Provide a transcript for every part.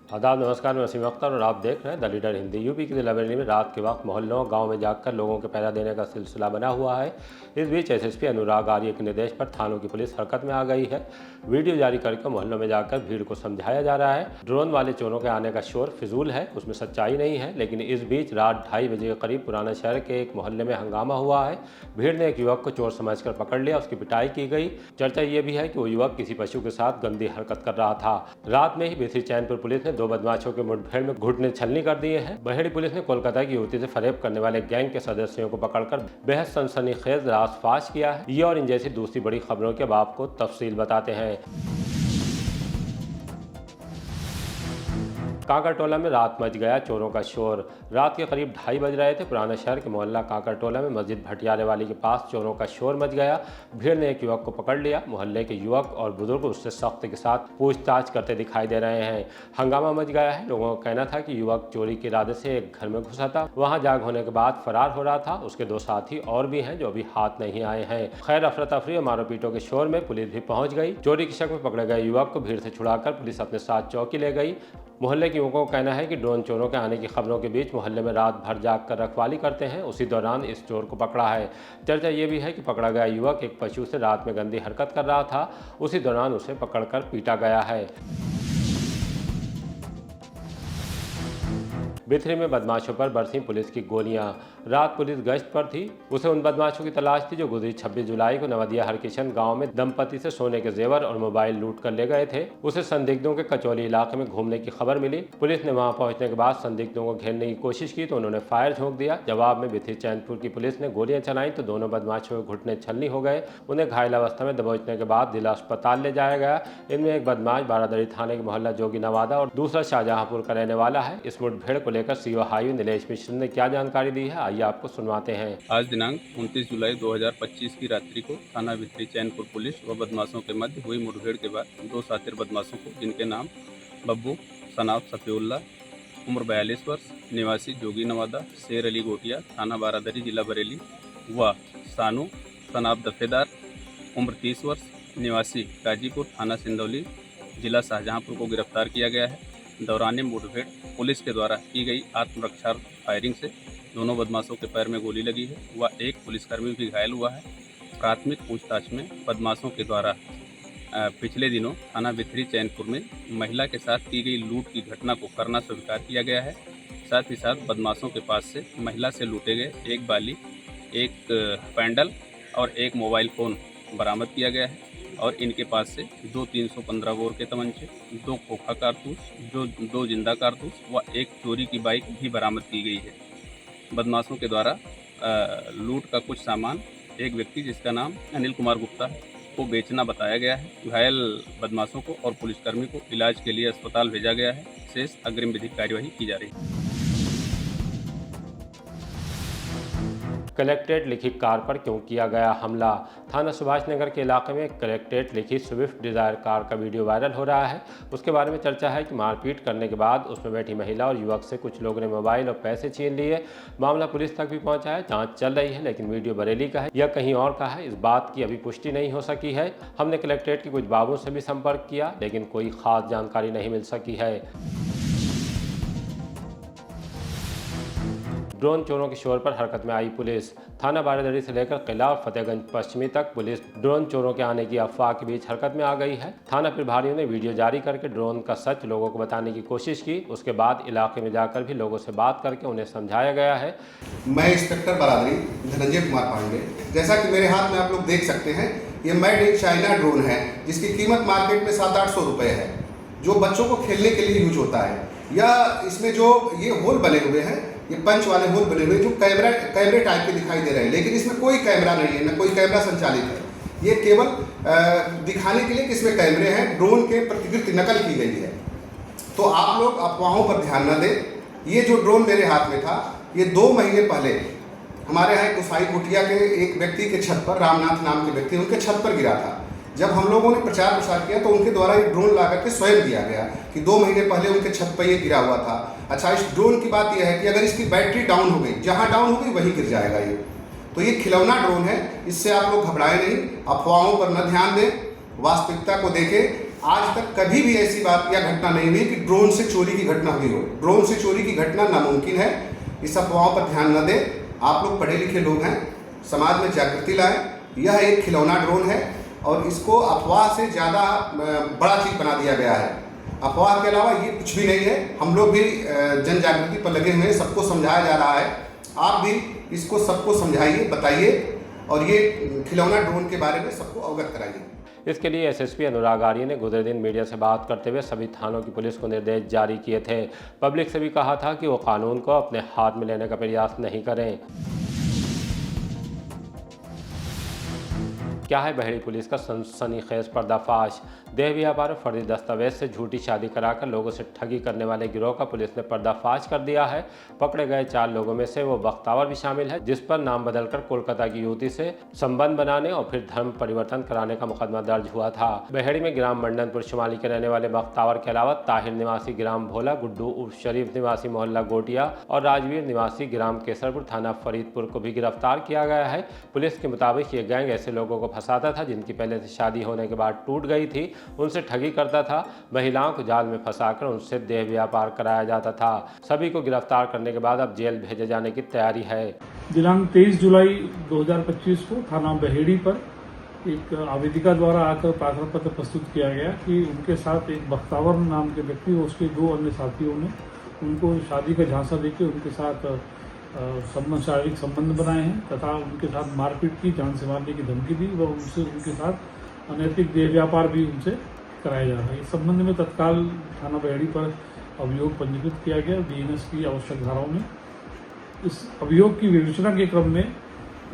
आदाब, नमस्कार। मैं वसीम अख्तर और आप देख रहे हैं द लीडर हिंदी। यूपी के जिला बरेली में रात के वक्त मोहल्लों गांव में जाकर लोगों को पहरा देने का सिलसिला बना हुआ है। इस बीच एसएसपी अनुराग आर्य के निर्देश पर थानों की पुलिस हरकत में आ गई है। वीडियो जारी करके मोहल्लों में जाकर भीड़ को समझाया जा रहा है। ड्रोन वाले चोरों के आने का शोर फिजूल है, उसमें सच्चाई नहीं है। लेकिन इस बीच रात 2:30 बजे के करीब पुराना शहर के एक मोहल्ले में हंगामा हुआ है। भीड़ ने एक युवक को चोर समझकर पकड़ लिया, उसकी पिटाई की गई। चर्चा ये भी है कि वो युवक किसी पशु के साथ गंदी हरकत कर रहा था। रात में ही भिथरी चैनपुर पुलिस ने 2 बदमाशों के मुठभेड़ में घुटने छलनी कर दिए हैं। बहेड़ी पुलिस ने कोलकाता की युवती से फरेब करने वाले गैंग के सदस्यों को पकड़कर बेहद सनसनीखेज रासफाश किया है। ये और इन जैसी दूसरी बड़ी खबरों के अब आपको तफसील बताते हैं। काकरटोला में रात मच गया चोरों का शोर। रात के करीब 2:30 बज रहे थे। पुराना शहर के मोहल्ला काकरटोला में मस्जिद भटियारे वाली के पास चोरों का शोर मच गया। भीड़ ने एक युवक को पकड़ लिया। मोहल्ले के युवक और बुजुर्ग उससे सख्ती के साथ पूछताछ करते दिखाई दे रहे हैं। हंगामा मच गया है। लोगों का कहना था कि युवक चोरी के इरादे से एक घर में घुसा था, वहां जाग होने के बाद फरार हो रहा था। उसके 2 साथी और भी हैं जो अभी हाथ नहीं आए हैं। खैर, अफरा तफरी और मारो पीटों के शोर में पुलिस भी पहुंच गई। चोरी के शक में पकड़े गए युवक को भीड़ से छुड़ाकर पुलिस अपने साथ चौकी ले गई। मोहल्ले के युवकों का कहना है कि ड्रोन चोरों के आने की खबरों के बीच मोहल्ले में रात भर जागकर रखवाली करते हैं। उसी दौरान इस चोर को पकड़ा है। चर्चा ये भी है कि पकड़ा गया युवक एक पशु से रात में गंदी हरकत कर रहा था। उसी दौरान उसे पकड़कर पीटा गया है। बिथरी में बदमाशों पर बरसीं पुलिस की गोलियां। रात पुलिस गश्त पर थी। उसे उन बदमाशों की तलाश थी जो गुजरी 26 जुलाई को नवदिया हरकिशन गांव में दंपति से सोने के जेवर और मोबाइल लूट कर ले गए थे। उसे संदिग्धों के कचौली इलाके में घूमने की खबर मिली। पुलिस ने वहां पहुंचने के बाद संदिग्धों को घेरने की कोशिश की तो उन्होंने फायर झोंक दिया। जवाब में बिथरी चैनपुर की पुलिस ने गोलियां चलाई तो दोनों बदमाशों के घुटने छलनी हो गए। उन्हें घायल अवस्था में दबोचने के बाद जिला अस्पताल ले जाया गया। इनमें एक बदमाश बारादरी थाने के मोहल्ला जोगी नवादा और दूसरा शाहजहांपुर का रहने वाला है। इस मुठभेड़ को लेकर सीओ हाईवे नीलेश मिश्र ने क्या जानकारी दी है, आइए आपको सुनवाते हैं। आज दिनांक 29 जुलाई 2025 की रात्रि को थाना भित्री चैनपुर पुलिस व बदमाशों के मध्य हुई मुठभेड़ के बाद 2 शातिर बदमाशों को, जिनके नाम बब्बू सनाब सफीउल्ला उम्र 42 वर्ष निवासी जोगी नवादा शेर अली गोटिया थाना बारादरी जिला बरेली व सानू सनाब दफेदार उम्र 30 वर्ष निवासी गाजीपुर थाना सिंदौली जिला शाहजहांपुर को गिरफ्तार किया गया है। दौरान मुठभेड़ पुलिस के द्वारा की गई आत्मरक्षा फायरिंग से दोनों बदमाशों के पैर में गोली लगी है व एक पुलिसकर्मी भी घायल हुआ है। प्राथमिक पूछताछ में बदमाशों के द्वारा पिछले दिनों थाना बिथरी चैनपुर में महिला के साथ की गई लूट की घटना को करना स्वीकार किया गया है। साथ ही साथ बदमाशों के पास से महिला से लूटे गए एक बाली, एक पैंडल और एक मोबाइल फ़ोन बरामद किया गया है और इनके पास से 2 315 बोर के तमंचे, 2 खोखा कारतूस, 2 जिंदा कारतूस व एक चोरी की बाइक भी बरामद की गई है। बदमाशों के द्वारा लूट का कुछ सामान एक व्यक्ति जिसका नाम अनिल कुमार गुप्ता है को बेचना बताया गया है। घायल बदमाशों को और पुलिसकर्मी को इलाज के लिए अस्पताल भेजा गया है। शेष अग्रिम विधिक कार्यवाही की जा रही है। कलेक्ट्रेट लिखी कार पर क्यों किया गया हमला। थाना सुभाष नगर के इलाके में कलेक्ट्रेट लिखी स्विफ्ट डिज़ायर कार का वीडियो वायरल हो रहा है। उसके बारे में चर्चा है कि मारपीट करने के बाद उसमें बैठी महिला और युवक से कुछ लोगों ने मोबाइल और पैसे छीन लिए। मामला पुलिस तक भी पहुंचा है, जांच चल रही है, लेकिन वीडियो बरेली का है या कहीं और का है, इस बात की अभी पुष्टि नहीं हो सकी है। हमने कलेक्ट्रेट के कुछ बाबुओं से भी संपर्क किया, लेकिन कोई खास जानकारी नहीं मिल सकी है। ड्रोन चोरों के शोर पर हरकत में आई पुलिस। थाना बारादरी से लेकर किला और फतेहगंज पश्चिमी तक पुलिस ड्रोन चोरों के आने की अफवाह के बीच हरकत में आ गई है। थाना प्रभारियों ने वीडियो जारी करके ड्रोन का सच लोगों को बताने की कोशिश की। उसके बाद इलाके में जाकर भी लोगों से बात करके उन्हें समझाया गया है। मैं इंस्पेक्टर बारादरी धनंजय कुमार पांडे। जैसा कि मेरे हाथ में आप लोग देख सकते हैं, ये मेड इन चाइना ड्रोन है जिसकी कीमत मार्केट में 700-800 रुपये है, जो बच्चों को खेलने के लिए यूज होता है। या इसमें जो ये होल बने हुए हैं, ये पंच वाले होल बने हुए जो कैमरे टाइप के दिखाई दे रहे हैं, लेकिन इसमें कोई कैमरा नहीं है, न कोई कैमरा संचालित है। ये केवल दिखाने के लिए कि इसमें कैमरे हैं, ड्रोन के प्रतिकृति नकल की गई है। तो आप लोग अफवाहों पर ध्यान न दें। ये जो ड्रोन मेरे हाथ में था, ये 2 महीने पहले हमारे यहाँ कुसाई कुटिया के एक व्यक्ति के छत पर, रामनाथ नाम के व्यक्ति, उनके छत पर गिरा था। जब हम लोगों ने प्रचार प्रसार किया तो उनके द्वारा ये ड्रोन ला करके स्वयं दिया गया कि 2 महीने पहले उनके छत पर ये गिरा हुआ था। अच्छा, इस ड्रोन की बात यह है कि अगर इसकी बैटरी डाउन हो गई, जहाँ डाउन हो गई वहीं गिर जाएगा ये। तो ये खिलौना ड्रोन है, इससे आप लोग घबराएं नहीं, अफवाहों पर न ध्यान दें, वास्तविकता को देखें आज तक कभी भी ऐसी बात या घटना नहीं हुई कि ड्रोन से चोरी की घटना हुई हो। ड्रोन से चोरी की घटना नामुमकिन है। इस अफवाहों पर ध्यान न दें। आप लोग पढ़े लिखे लोग हैं, समाज में जागृति लाएं। यह एक खिलौना ड्रोन है और इसको अफवाह से ज़्यादा बड़ा चीज़ बना दिया गया है। अफवाह के अलावा ये कुछ भी नहीं है। हम लोग भी जन जागृति पर लगे हुए हैं, सबको समझाया जा रहा है। आप भी इसको सबको समझाइए, बताइए और ये खिलौना ड्रोन के बारे में सबको अवगत कराइए। इसके लिए एसएसपी अनुराग आर्य ने गुजरे दिन मीडिया से बात करते हुए सभी थानों की पुलिस को निर्देश जारी किए थे। पब्लिक से भी कहा था कि वो कानून को अपने हाथ में लेने का प्रयास नहीं करें। क्या है बहेड़ी पुलिस का सनसनीखेज पर्दाफाश। देह व्यापार और फर्जी दस्तावेज से झूठी शादी कराकर लोगों से ठगी करने वाले गिरोह का पुलिस ने पर्दाफाश कर दिया है। पकड़े गए 4 लोगों में से वो बख्तावर भी शामिल है, जिस पर नाम बदलकर कोलकाता की युवती से संबंध बनाने और फिर धर्म परिवर्तन कराने का मुकदमा दर्ज हुआ था। बहेड़ी में ग्राम मंडनपुर शुमाली के रहने वाले बख्तावर के अलावा ताहिर निवासी ग्राम भोला, गुड्डू उर्फ शरीफ निवासी मोहल्ला गोटिया और राजवीर निवासी ग्राम केसरपुर थाना फरीदपुर को भी गिरफ्तार किया गया है। पुलिस के मुताबिक ये गैंग ऐसे लोगों को फंसाता था जिनकी पहले से शादी होने के बाद टूट गई थी, उनसे ठगी करता था। महिलाओं को जाल में फंसाकर उनसे देह व्यापार कराया जाता था। सभी को गिरफ्तार करने के बाद अब जेल भेजे जाने की तैयारी है। दिनांक 23 जुलाई 2025 को थाना बहेड़ी पर एक आवेदिका द्वारा आकर प्रार्थना पत्र प्रस्तुत किया गया कि उनके साथ एक बख्तावर नाम के व्यक्ति और उसके 2 अन्य साथियों ने उनको शादी का झांसा देकर उनके साथ शारीरिक संबंध बनाए हैं तथा उनके साथ मारपीट की, जान से मारने की धमकी दी व उनके साथ अनैतिक देह व्यापार भी उनसे कराया जा रहा है। इस संबंध में तत्काल थाना बहेड़ी पर अभियोग पंजीकृत किया गया बीएनएस की आवश्यक धाराओं में। इस अभियोग की विवेचना के क्रम में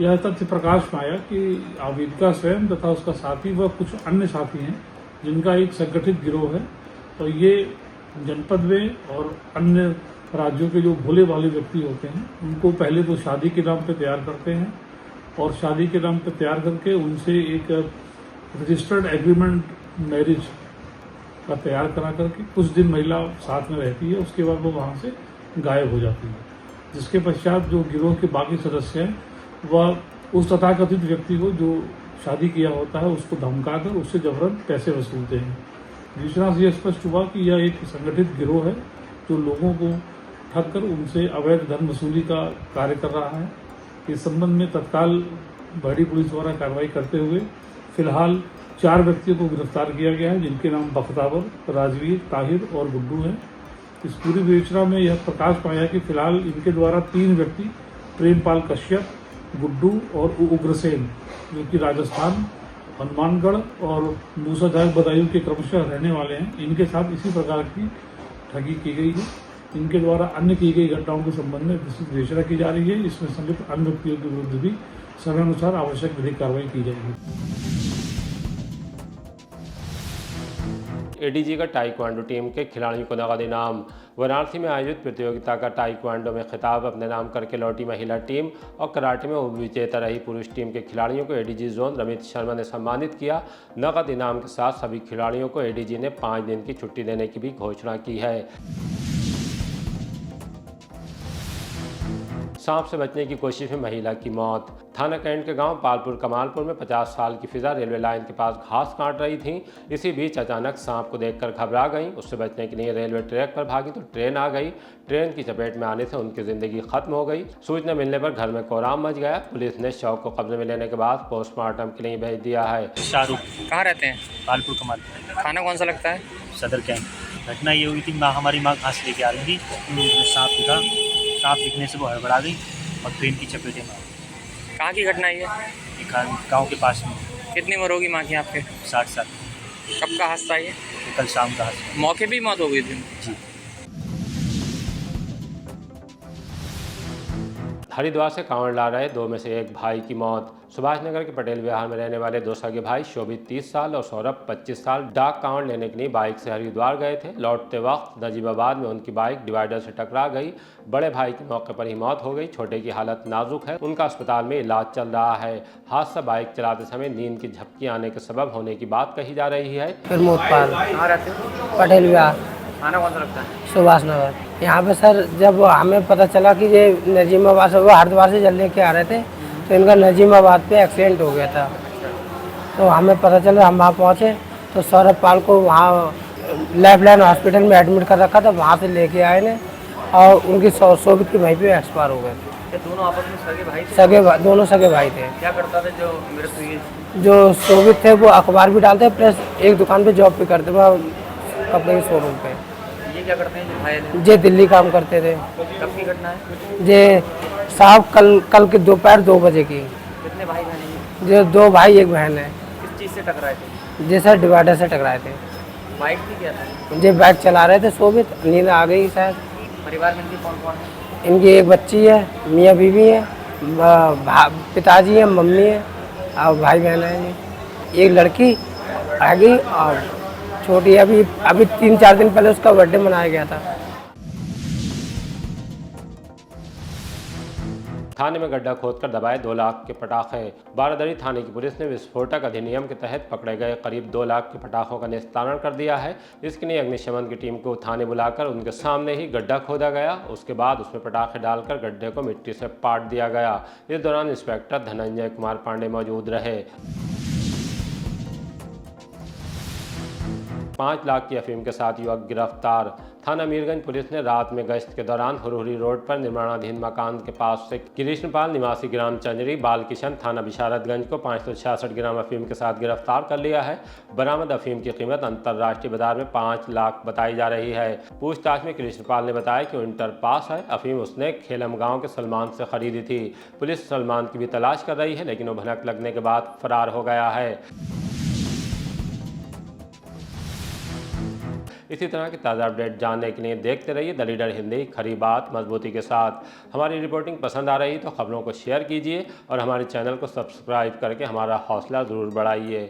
यह तथ्य प्रकाश में आया कि आवेदिका स्वयं तथा उसका साथी व कुछ अन्य साथी हैं जिनका एक संगठित गिरोह है और ये जनपद में और अन्य राज्यों के जो भोले भाले व्यक्ति होते हैं उनको पहले तो शादी के नाम पे तैयार करते हैं और शादी के नाम पे तैयार करके उनसे एक रजिस्टर्ड एग्रीमेंट मैरिज का तैयार करा करके कुछ दिन महिला साथ में रहती है, उसके बाद वो वहाँ से गायब हो जाती है। जिसके पश्चात जो गिरोह के बाकी सदस्य हैं वह उस तथाकथित व्यक्ति को जो शादी किया होता है उसको धमकाकर उससे जबरन पैसे वसूलते हैं। विवेचना से यह स्पष्ट हुआ कि यह एक संगठित गिरोह है जो लोगों को ठग कर उनसे अवैध धन वसूली का कार्य कर रहा है। इस संबंध में तत्काल बहेड़ी पुलिस द्वारा कार्रवाई करते हुए फिलहाल 4 व्यक्तियों को गिरफ्तार किया गया है जिनके नाम बख्तावर, राजवीर, ताहिर और गुड्डू हैं। इस पूरी विवेचना में यह प्रकाश पाया कि फिलहाल इनके द्वारा 3 व्यक्ति प्रेमपाल कश्यप, गुड्डू और उग्रसेन जो कि राजस्थान, हनुमानगढ़ और मूसाजाग बदायूं के क्रमशः रहने वाले हैं, इनके साथ इसी प्रकार की ठगी की गई है। इनके द्वारा अन्य की गई घटनाओं के संबंध में विस्तृत विवेचना की जा रही है। इसमें संलिप्त अन्य व्यक्तियों के विरुद्ध भी समयानुसार आवश्यक विधिक कार्रवाई की जाएगी। एडीजी का ताइक्वांडो टीम के खिलाड़ियों को नगद इनाम। वाराणसी में आयोजित प्रतियोगिता का ताइक्वांडो में खिताब अपने नाम करके लौटी महिला टीम और कराटे में उपविजेता रही पुरुष टीम के खिलाड़ियों को एडीजी जोन रमित शर्मा ने सम्मानित किया। नगद इनाम के साथ सभी खिलाड़ियों को एडीजी ने 5 दिन की छुट्टी देने की भी घोषणा की है। सांप से बचने की कोशिश में महिला की मौत। थाना कैंट के गांव पालपुर कमालपुर में 50 साल की फिजा रेलवे लाइन के पास घास काट रही थी। इसी बीच अचानक सांप को देखकर घबरा गई। उससे बचने के लिए रेलवे ट्रैक पर भागी तो ट्रेन आ गई। ट्रेन की चपेट में आने से उनकी जिंदगी खत्म हो गई। सूचना मिलने पर घर में कोहराम मच गया। पुलिस ने शव को कब्जे में लेने के बाद पोस्टमार्टम के लिए भेज दिया है। शाहरुख कहाँ रहते हैं? पालपुर कमाल। खाना कौन सा लगता है? सदर कैंप। घटना ये हुई थी, हमारी माँ घास लेके आ रही थी, सांप दिखा। सांप दिखने से वो हड़बड़ा गई और ट्रेन की चपेटे में। कहाँ की घटना है ये? गांव के पास में। कितनी उम्र होगी माँ की आपके? 60 साल। कब का हादसा ये? कल शाम का हादसा। मौके भी मौत हो गई थी? जी। हरिद्वार से कांवड़ ला रहे 2 में से एक भाई की मौत। सुभाषनगर के पटेल विहार में रहने वाले 2 सगे भाई शोभित 30 साल और सौरभ 25 साल डाक कांवड़ लेने के लिए बाइक से हरिद्वार गए थे। लौटते वक्त नजीबाबाद में उनकी बाइक डिवाइडर से टकरा गई। बड़े भाई की मौके पर ही मौत हो गई। छोटे की हालत नाजुक है, उनका अस्पताल में इलाज चल रहा है। हादसा बाइक चलाते समय नींद की झपकी आने के सबब होने की बात कही जा रही है। कहाँ रहते हैं? पटेल विहार। खाना कौन सा लगता है? सुभाष नगर। यहाँ पे सर जब हमें पता चला कि ये नजीमाबाद से, वो हरिद्वार से जल लेके आ रहे थे तो इनका नजीमाबाद पे एक्सीडेंट हो गया था। तो हमें पता चला, हम वहाँ पहुँचे तो सौरभ पाल को वहाँ लाइफलाइन हॉस्पिटल में एडमिट कर रखा था, वहाँ से लेके आए ने और उनकी शोभित की वहीं पे एक्सपायर हो गए थे। ये दोनों आपस में सगे भाई थे? दोनों सगे भाई थे। क्या करता था जो मृत्यु हुई? जो शोभित थे वो अखबार भी डालते प्लस एक दुकान पे जॉब भी करते, वो कपड़े के शोरूम पे। ये क्या करते हैं जो घायल है? जे दिल्ली काम करते थे। कब की घटना है? जे साहब कल के दोपहर 2 बजे की। कितने भाई बहन हैं? जो 2 भाई 1 बहन है। किस चीज़ से टकराए थे? जैसा डिवाइडर से टकराए थे। बाइक थी क्या था? जे बाइक चला रहे थे शोभित, नींद आ गई शायद। परिवार में इनके कौन कौन है? इनकी एक बच्ची है, मियाँ बीवी है, पिताजी है, मम्मी है और भाई बहन है। एक लड़की आ गई और छोटी अभी 3-4 दिन पहले उसका बर्थडे मनाया गया था। थाने में गड्ढा खोदकर दबाए 2 लाख के पटाखे। बारादरी थाने की पुलिस ने विस्फोटक अधिनियम के तहत पकड़े गए करीब 2 लाख के पटाखों का निस्तारण कर दिया है। इसके लिए अग्निशमन की टीम को थाने बुलाकर उनके सामने ही गड्ढा खोदा गया। उसके बाद उसमें पटाखे डालकर गड्ढे को मिट्टी से पाट दिया गया। इस दौरान इंस्पेक्टर धनंजय कुमार पांडे मौजूद रहे। 5 लाख की अफीम के साथ युवक गिरफ्तार। थाना मीरगंज पुलिस ने रात में गश्त के दौरान हुरहुरी रोड पर निर्माणाधीन मकान के पास से कृष्णपाल निवासी ग्राम चंजरी बालकिशन थाना बिशारतगंज को 566 ग्राम अफीम के साथ गिरफ्तार कर लिया है। बरामद अफीम की कीमत अंतर्राष्ट्रीय बाजार में 5 लाख बताई जा रही है। पूछताछ में कृष्णपाल ने बताया कि वो इंटर पास है। अफीम उसने खेलम गाँव के सलमान से खरीदी थी। पुलिस सलमान की भी तलाश कर रही है, लेकिन वो भनक लगने के बाद फरार हो गया है। इसी तरह की ताज़ा अपडेट जानने के लिए देखते रहिए द लीडर हिंदी, खरी बात मजबूती के साथ। हमारी रिपोर्टिंग पसंद आ रही तो खबरों को शेयर कीजिए और हमारे चैनल को सब्सक्राइब करके हमारा हौसला ज़रूर बढ़ाइए।